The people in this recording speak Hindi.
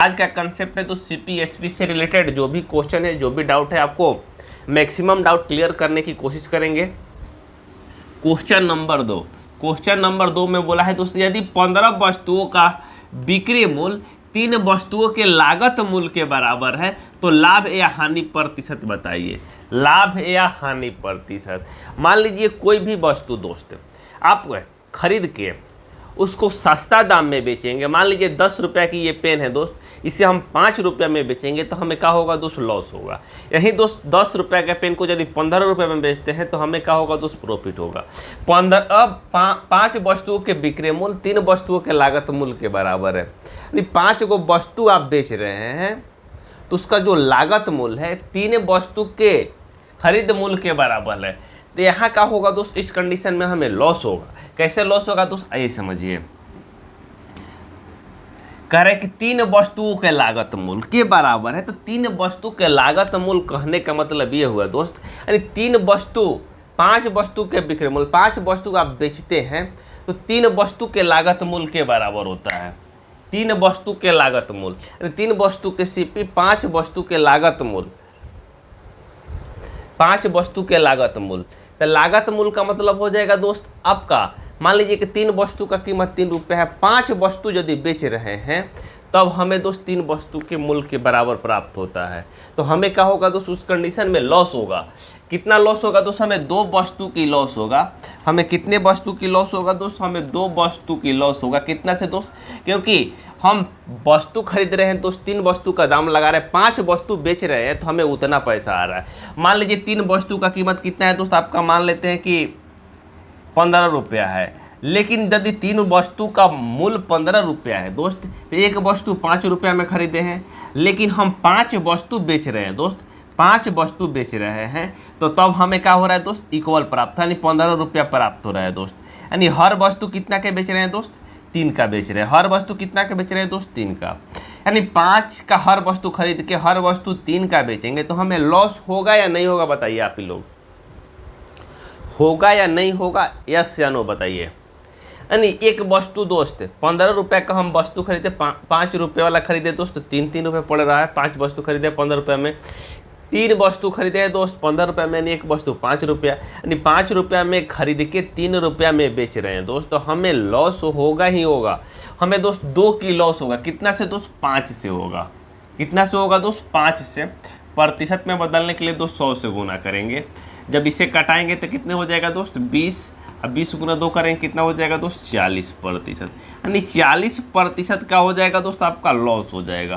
आज का कंसेप्ट है तो सीपीएसपी से रिलेटेड जो भी क्वेश्चन है, जो भी डाउट है, आपको मैक्सिमम डाउट क्लियर करने की कोशिश करेंगे। क्वेश्चन नंबर 2 में बोला है दोस्तों, यदि 15 वस्तुओं का बिक्री मूल्य 3 वस्तुओं के लागत मूल्य के बराबर है तो लाभ या हानि प्रतिशत बताइए। लाभ या हानि प्रतिशत। मान लीजिए कोई भी वस्तु दोस्त आप खरीद के उसको सस्ता दाम में बेचेंगे। मान लीजिए 10 रुपये की ये पेन है दोस्त, इसे हम 5 रुपये में बेचेंगे तो हमें क्या होगा दोस्त? लॉस होगा। यही दोस्त 10 रुपये के पेन को यदि 15 रुपये में बेचते हैं तो हमें क्या होगा दोस्त? प्रॉफिट होगा। 5 वस्तुओं के बिक्री मूल्य 3 वस्तुओं के लागत मूल्य के बराबर है। यानी 5 को वस्तु आप बेच रहे हैं तो उसका जो लागत मूल्य है 3 वस्तु के खरीद मूल्य के बराबर है। तो यहाँ क्या होगा दोस्त? इस कंडीशन में हमें लॉस होगा। कैसे लॉस होगा दोस्त? आइए समझिए। कह रहे कि 3 वस्तुओं के लागत मूल्य के बराबर है, तो 3 वस्तु के लागत मूल्य कहने का मतलब ये हुआ दोस्त, यानी 5 वस्तु के बिक्री मूल्य, 5 वस्तु आप बेचते हैं तो 3 वस्तु के लागत मूल्य के बराबर होता है। 3 वस्तु के लागत मूल्य, यानी 3 वस्तु के सीपी 5 वस्तु के लागत मूल्य, 5 वस्तु के लागत मूल्य। तो लागत मूल्य का मतलब हो जाएगा दोस्त आपका, मान लीजिए कि 3 वस्तु का कीमत 3 रुपये है, 5 वस्तु यदि बेच रहे हैं तब हमें दोस्त 3 वस्तु के मूल्य के बराबर प्राप्त होता है। तो हमें क्या होगा दोस्त? उस कंडीशन में लॉस होगा। कितना लॉस होगा दोस्त? हमें 2 वस्तु की लॉस होगा। हमें कितने वस्तु की लॉस होगा दोस्त? हमें 2 वस्तु की लॉस होगा। कितना से दोस्त? क्योंकि हम वस्तु खरीद रहे हैं दोस्त, 3 वस्तु का दाम लगा रहे हैं, 5 वस्तु बेच रहे हैं तो हमें उतना पैसा आ रहा है। मान लीजिए 3 वस्तु का कीमत कितना है दोस्त? आपका मान लेते हैं कि 15 रुपया है, लेकिन यदि 3 वस्तु का मूल्य 15 रुपया है दोस्त, तो एक वस्तु 5 रुपया में खरीदे हैं, लेकिन हम 5 वस्तु बेच रहे हैं दोस्त, 5 वस्तु बेच रहे हैं, तो तब हमें क्या हो रहा है दोस्त? इक्वल प्राप्त, यानी 15 रुपया प्राप्त हो रहा है दोस्त। यानी हर वस्तु कितना के बेच रहे हैं दोस्त? 3 का बेच रहे हैं। हर वस्तु कितना के बेच रहे हैं दोस्त? 3 का। यानी 5 का हर वस्तु खरीद के हर वस्तु 3 का बेचेंगे तो हमें लॉस होगा या नहीं होगा? बताइए आप ही लोग, होगा या नहीं होगा? यस या नो बताइए। यानी एक वस्तु दोस्त 15 रुपये का हम वस्तु खरीदे, 5 रुपये वाला खरीदे दोस्त, 3 रुपये पड़ रहा है। 5 वस्तु खरीदे 15 रुपये में, 3 वस्तु खरीदे दोस्त 15 रुपये में, यानी एक वस्तु 5 रुपया, यानी 5 रुपया में खरीद के 3 रुपया में बेच रहे हैं दोस्त, तो हमें लॉस होगा ही होगा। हमें दोस्त 2 की लॉस होगा। कितना से दोस्त? 5 से होगा। कितना से होगा दोस्त? 5 से। प्रतिशत में बदलने के लिए दोस्त 100 से गुना करेंगे। जब इसे कटाएंगे तो कितने हो जाएगा दोस्त? 20। अब 20 गुना 2 करेंगे, कितना हो जाएगा दोस्त? 40%। यानी 40% का हो जाएगा दोस्त आपका लॉस हो जाएगा।